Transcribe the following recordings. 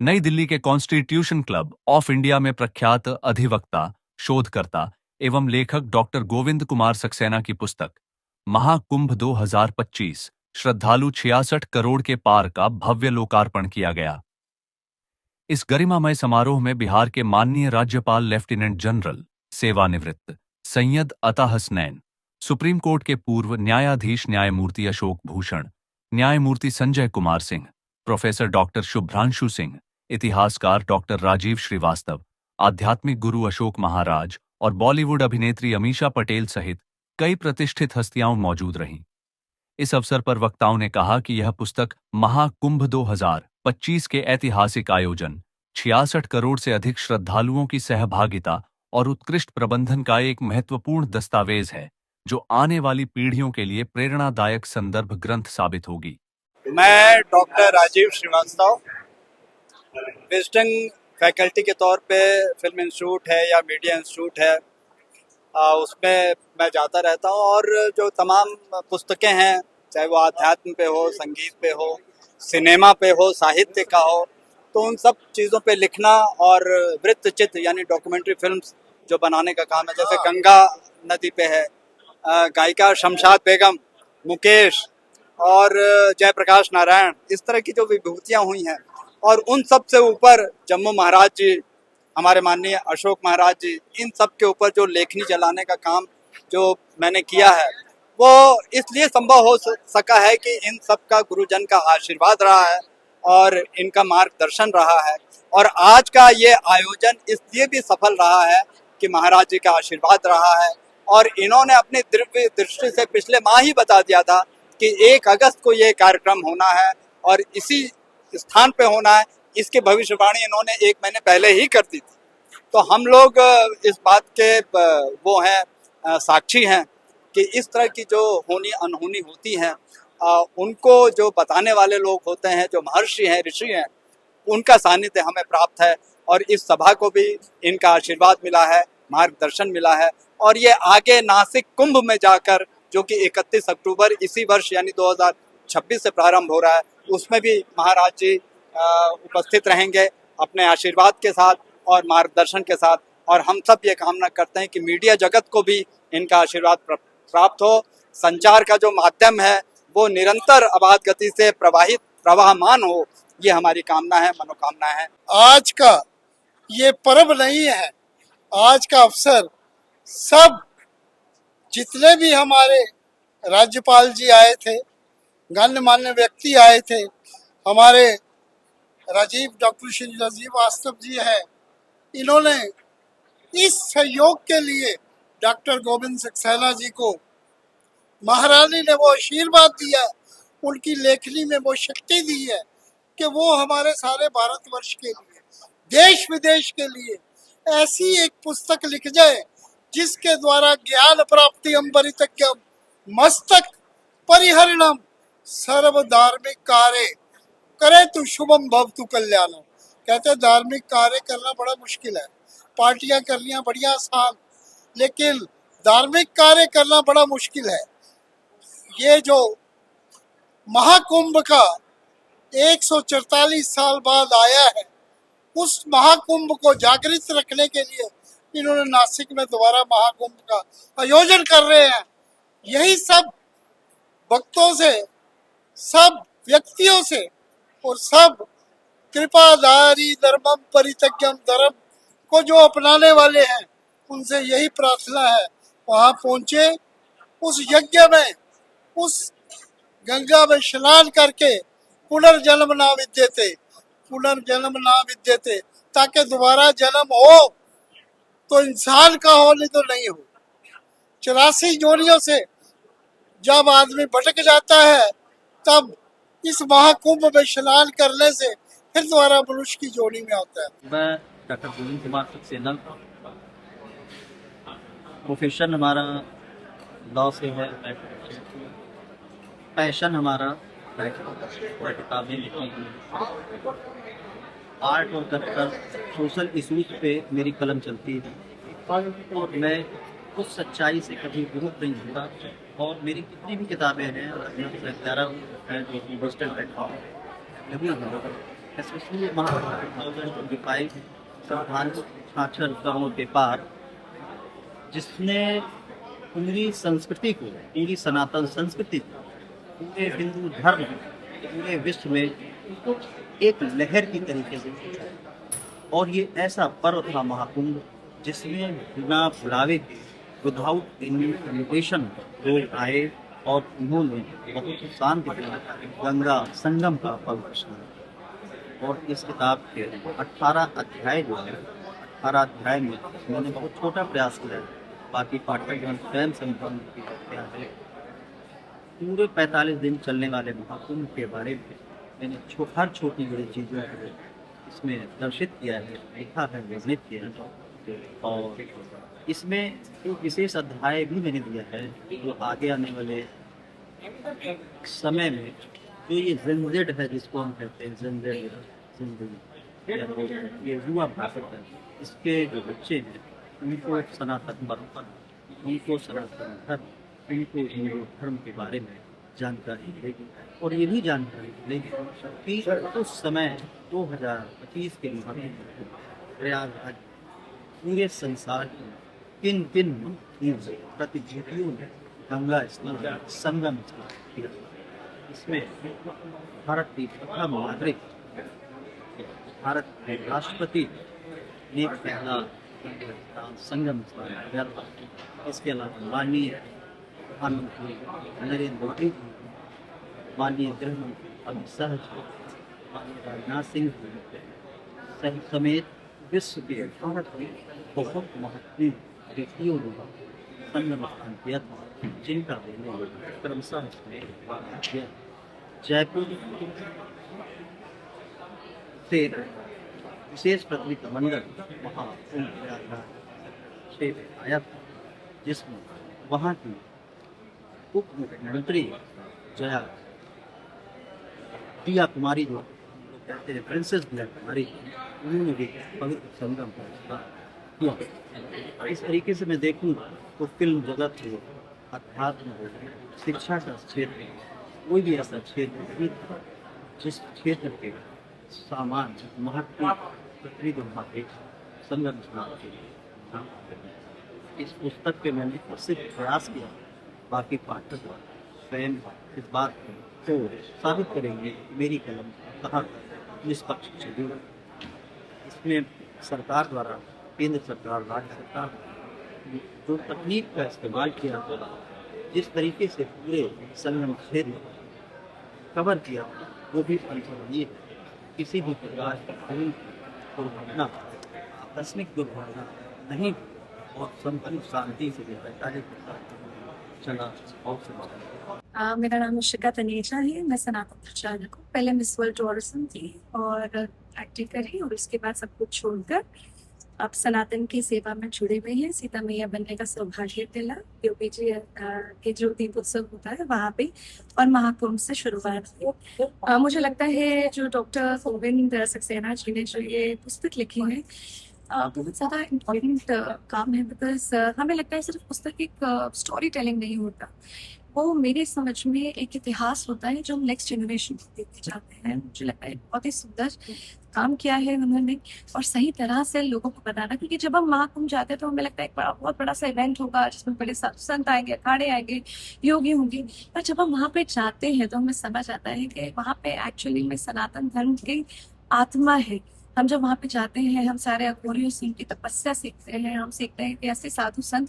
नई दिल्ली के constitution club of India में प्रख्यात अधिवक्ता, शोधकर्ता एवं लेखक डॉक्टर गोविंद कुमार सक्सेना की पुस्तक महाकुंभ 2025 श्रद्धालु 66 करोड़ के पार का भव्य लोकार्पण किया गया। इस गरिमामय समारोह में बिहार के माननीय राज्यपाल लेफ्टिनेंट जनरल सेवानिवृत्त सैयद अता हसनैन, सुप्रीम कोर्ट के पूर्व न्यायाधीश न्यायमूर्ति अशोक भूषण, न्यायमूर्ति संजय कुमार सिंह, प्रोफेसर डॉक्टर शुभ्रांशु सिंह, इतिहासकार डॉक्टर राजीव श्रीवास्तव, आध्यात्मिक गुरु अशोक महाराज और बॉलीवुड अभिनेत्री अमीषा पटेल सहित कई प्रतिष्ठित हस्तियां मौजूद रहीं। इस अवसर पर वक्ताओं ने कहा कि यह पुस्तक महाकुंभ 2025 के ऐतिहासिक आयोजन, 66 करोड़ से अधिक श्रद्धालुओं की सहभागिता और उत्कृष्ट प्रबंधन का एक महत्वपूर्ण दस्तावेज है, जो आने वाली पीढ़ियों के लिए प्रेरणादायक संदर्भ ग्रंथ साबित होगी। मैं doctor Rajiv Shrivastava, visiting faculty के तौर पे फिल्म इंस्टीट्यूट है या मीडिया इंस्टीट्यूट है, उसमें मैं जाता रहता हूँ और जो तमाम पुस्तकें हैं, चाहे वो आध्यात्म पे हो, संगीत पे हो, सिनेमा पे हो, साहित्य का हो, तो उन सब चीज़ों पे लिखना और वृत्तचित्र यानी डॉक्यूमेंट्री फिल्म्स जो बनाने का काम है, जैसे गंगा नदी पे है, गायिका शमशाद बेगम, मुकेश और जयप्रकाश नारायण, इस तरह की जो विभूतियाँ हुई हैं, और उन सब से ऊपर जम्मू महाराज जी, हमारे माननीय अशोक महाराज जी, इन सब के ऊपर जो लेखनी चलाने का काम जो मैंने किया है, वो इसलिए संभव हो सका है कि इन सब का गुरुजन का आशीर्वाद रहा है और इनका मार्गदर्शन रहा है। और आज का ये आयोजन इसलिए भी सफल रहा है कि महाराज जी का आशीर्वाद रहा है, और इन्होंने अपनी दिव्य दृष्टि से पिछले माह ही बता दिया था कि 1 अगस्त को ये कार्यक्रम होना है और इसी स्थान पे होना है। इसकी भविष्यवाणी इन्होंने 1 महीने पहले ही कर दी थी। तो हम लोग इस बात के वो हैं, साक्षी हैं कि इस तरह की जो होनी अनहोनी होती हैं, उनको जो बताने वाले लोग होते हैं, जो महर्षि हैं, ऋषि हैं, उनका सानिध्य हमें प्राप्त है और इस सभा को भी इनका आशीर्वाद मिला है, मार्गदर्शन मिला है। और ये आगे नासिक कुंभ में जाकर, जो कि 31 अक्टूबर इसी वर्ष यानी 2026 से प्रारंभ हो रहा है, उसमें भी महाराज जी उपस्थित रहेंगे अपने आशीर्वाद के साथ और मार्गदर्शन के साथ। और हम सब ये कामना करते हैं कि मीडिया जगत को भी इनका आशीर्वाद प्राप्त हो। संचार का जो माध्यम है वो निरंतर अबाध गति से प्रवाहमान हो, ये हमारी कामना है, मनोकामना है। आज का ये पर्व नहीं है, आज का अवसर सब जितने भी हमारे राज्यपाल जी आए थे, गणमान्य व्यक्ति आए थे, हमारे डॉक्टर श्री राजीव वास्तव जी हैं, इन्होंने इस सहयोग के लिए डॉक्टर गोविंद सक्सेना जी को महारानी ने वो आशीर्वाद दिया, उनकी लेखनी में वो शक्ति दी है कि वो हमारे सारे भारतवर्ष के लिए, देश विदेश के लिए ऐसी एक पुस्तक लिख जाए जिसके द्वारा ज्ञान प्राप्ति परित्यज्यम मस्तक परिहरणम सर्व धार्मिक कार्य करे तू शुभम भव तू कल्याणम। कहते हैं धार्मिक कार्य करना बड़ा मुश्किल है, पार्टियां करनिया बड़ी आसान, लेकिन धार्मिक कार्य करना बड़ा मुश्किल है। ये जो महाकुंभ का 144 साल बाद आया है, उस महाकुंभ को जागृत रखने के लिए इन्होंने नासिक में दोबारा महाकुंभ का आयोजन कर रहे हैं। यही सब भक्तों से, सब व्यक्तियों से और सब कृपाधारी धर्मम परित्यज्यम धर्म को जो अपनाने वाले हैं, उनसे यही प्रार्थना है, वहां पहुंचे, उस यज्ञ में, उस गंगा में स्नान करके पुनर्जन्म ना विद्यते, ताकि दोबारा जन्म हो तो इंसान का हो, नहीं तो नहीं हो। 84 जोनियों से जब आदमी भटक जाता है, तब इस महाकुंभ में स्नान करने से फिर दोबारा मनुष्य की जोड़ी में आता है। मैं डॉक्टर गोविंद कुमार सक्सेना, प्रोफेशन हमारा लॉ से है, पैशन हमारा किताबें लिखने की, आर्ट और कल्चर, सोशल इशूज पे मेरी कलम चलती है और मैं उस सच्चाई से कभी विमुख नहीं होता। और मेरी कितनी भी किताबें हैं, 11 हैं जो डिजिटल प्लेटफॉर्म स्पेशली महाकुंभ 2025 श्रद्धांजलि साक्षर गाँव के पार, जिसने पूरी संस्कृति को, पूरी सनातन संस्कृति को, पूरे हिंदू धर्म, पूरे विश्व में एक लहर की तरीके से पहुंचा। और ये ऐसा पर्व था महाकुंभ, जिसमें बिना बुलावे के, विदाउट इन्विटेशन लोग आए और उन्होंने बहुत शांति से गंगा संगम का पर्व मनाया। और इस किताब के 18 अध्याय जो है, 18 अध्याय में मैंने बहुत छोटा प्रयास किया है, बाकी पाठ्यक्रम स्वयं संपन्न किया है। पूरे 45 दिन चलने वाले महाकुंभ के बारे में मैंने हर छोटी बड़ी चीज़ों को इसमें दर्शित किया है, लिखा है, वर्णित किया है। और इसमें एक विशेष अध्याय भी मैंने दिया है जो आगे आने वाले समय में जो ये जेनजेड है, जिसको हम कहते हैं जेनजेड जिंदगी, ये युवा भारत है, इसके जो बच्चे हैं उनको सनातन परंपरा, उनको सनातन धर्म, उनको हिंदू धर्म के बारे में जानकारी मिलेगी। और ये भी जानकारी मिलेगी कि उस समय 2025 के प्रयागराज पूरे संसार में किन किन प्रतिनिधियों ने गंगा स्नान, संगम स्नान किया। इसमें भारत की प्रथम नागरिक, भारत के राष्ट्रपति ने पहला संगम स्नान किया था। इसके अलावा माननीय प्रधानमंत्री नरेंद्र मोदी, माननीय गृह मंत्री अमित शाह जी, माननीय राजनाथ सिंह जी समेत विश्व के भारत के बहुत महत्वपूर्ण व्यक्तियों ने संगम स्नान किया था, जिनका मैंने क्रमशः इसमें वर्णन किया। जयपुर से विशेष प्रतिनिधिमंडल वहाँ प्रयागराज से आया था, जिसमें वहाँ की उप मुख्यमंत्री दिया कुमारी, जो कहते हैं प्रिंसेस दिया कुमारी, उन्होंने भी पवित्र संगम का किया। इस तरीके से मैं देखूँ तो फिल्म जगत हो, अध्यात्म हो, शिक्षा का क्षेत्र, कोई भी ऐसा क्षेत्र नहीं था जिस क्षेत्र के सामान्य महत्वपूर्ण प्रतिनिधि वहाँ के संगम स्नान के लिए। इस पुस्तक पे मैंने सिर्फ प्रयास किया, बाकी पाठक स्वयं इस बात को साबित करेंगे मेरी कलम कहाँ निष्पक्ष चली। इसमें सरकार द्वारा, केंद्र सरकार, राज्य सरकार जो तकनीक का इस्तेमाल किया गया, जिस तरीके से पूरे संगम क्षेत्र कवर किया, वो भी अनुसरणीय है। किसी भी प्रकार की दुर्घटना, आकस्मिक दुर्घटना नहीं, और संपूर्ण शांति से चला और समझा। मेरा नाम शिका तनेजा है, मैं सनातन प्रचारक हूँ। पहले मिस वर्ल्ड टूरिज्म थी और एक्टिंग करी, और उसके बाद सब कुछ छोड़कर अब सनातन की सेवा में जुड़े हुए हैं। सीता मैया बनने का सौभाग्य मिला। यूपीजी के जो दीप उत्सव होता है वहाँ पे, और महाकुंभ से शुरुआत हुई। मुझे लगता है जो डॉक्टर गोविंद सक्सेना जी ने जो ये पुस्तक लिखी है, बहुत ज़्यादा इम्पोर्टेंट काम है, बिकॉज हमें लगता है सिर्फ पुस्तक एक स्टोरी टेलिंग नहीं होता, वो मेरे समझ में एक इतिहास होता है जो हम नेक्स्ट जनरेशन को देते जाते हैं। मुझे लगता है बहुत ही सुंदर काम किया है उन्होंने, और सही तरह से लोगों को बताना, क्योंकि जब हम महाकुंभ जाते हैं तो हमें लगता है एक बहुत बड़ा सा इवेंट होगा जिसमें बड़े साधु संत आएंगे, अखाड़े आएंगे, योगी होंगे, पर जब हम वहाँ पे जाते हैं तो हमें समझ आता है कि वहाँ पे एक्चुअली में सनातन धर्म की आत्मा है। हम जब वहाँ पे जाते हैं, हम सारे अघोरियों से उनकी तपस्या सीखते हैं, हम सीखते हैं कि ऐसे साधु संत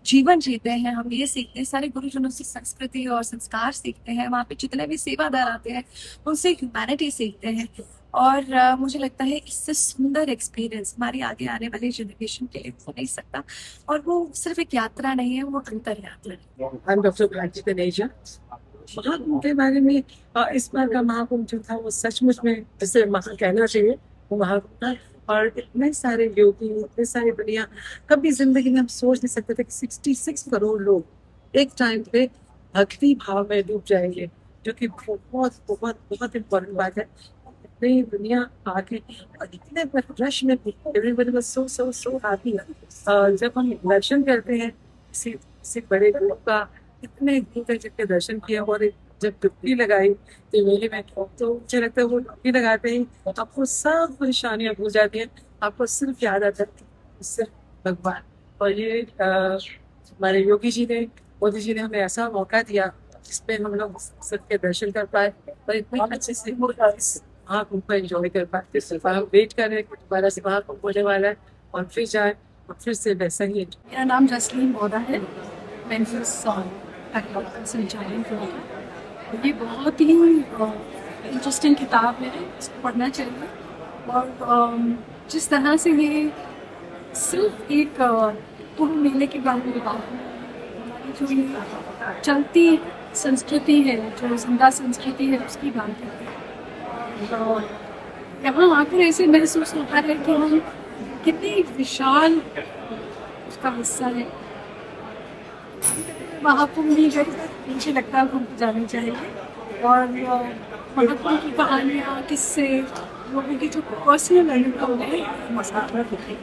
जीवन जीते हैं, हम ये सीखते हैं, सारे गुरुजनों से संस्कृति और संस्कार सीखते हैं। वहाँ पे जितने भी सेवादार आते हैं उनसे ह्यूमैनिटी सीखते हैं, और मुझे लगता है इससे सुंदर एक्सपीरियंस हमारी आगे आने वाली जनरेशन के लिए हो नहीं सकता, और वो सिर्फ एक यात्रा नहीं है, वो अंतर यात्रा है। I'm Dr. Blanchi Taneja। Mahakumbh के बारे में इस बार का महाकुंभ जो था वो सचमुच में जिसे महा कहना चाहिए वो महाकुंभ था, और इतने सारे योगी, इतने सारी दुनिया, कभी जिंदगी में हम सोच नहीं सकते थे कि 66 करोड़ लोग एक टाइम पे भक्ति भाव में डूब जाएंगे, जो कि बहुत बहुत बहुत इम्पोर्टेंट बात है। इतनी दुनिया आके और इतने रश में एवरीबॉडी वाज सो हैप्पी। जब हम दर्शन करते हैं किसी बड़े गुरु का, इतने गुरु के दर्शन किए और जब डुबकी लगाई त्रिवेणी में, तो मुझे लगता है वो डुबकी लगाते ही आपको सब परेशानियां भूल जाती हैं, आपको सिर्फ याद आता है सिर्फ भगवान। और ये हमारे योगी जी ने, मोदी जी ने हमें ऐसा मौका दिया जिसमें हम लोग सबके दर्शन कर पाए और इतने अच्छे से इस महाकुंभ को एंजॉय कर पाए। सिर्फ हम वेट कर रहे हैं कि दोबारा से महाकुंभ होने वाला है और फिर जाए और फिर से वैसा ही enjoy। मेरा नाम जसलीन बोरा है, मैंने संचालन किया। ये बहुत ही इंटरेस्टिंग किताब है, इसको पढ़ना चाहिए। और जिस तरह से ये सिर्फ एक कुंभ मेले के बारे में बात है, हमारी जो ये चलती संस्कृति है, जो जिंदा संस्कृति है, उसकी बात है। तो यहाँ आकर ऐसे महसूस होता है कि हम कितनी विशाल उसका हिस्सा है। महाकुंभ भी गई, मुझे लगता है हमको जाना चाहिए। और महाकुंभ की कहानियाँ, किस्से, लोगों की जो पर्सनल अनुभव है, मसाला होते हैं।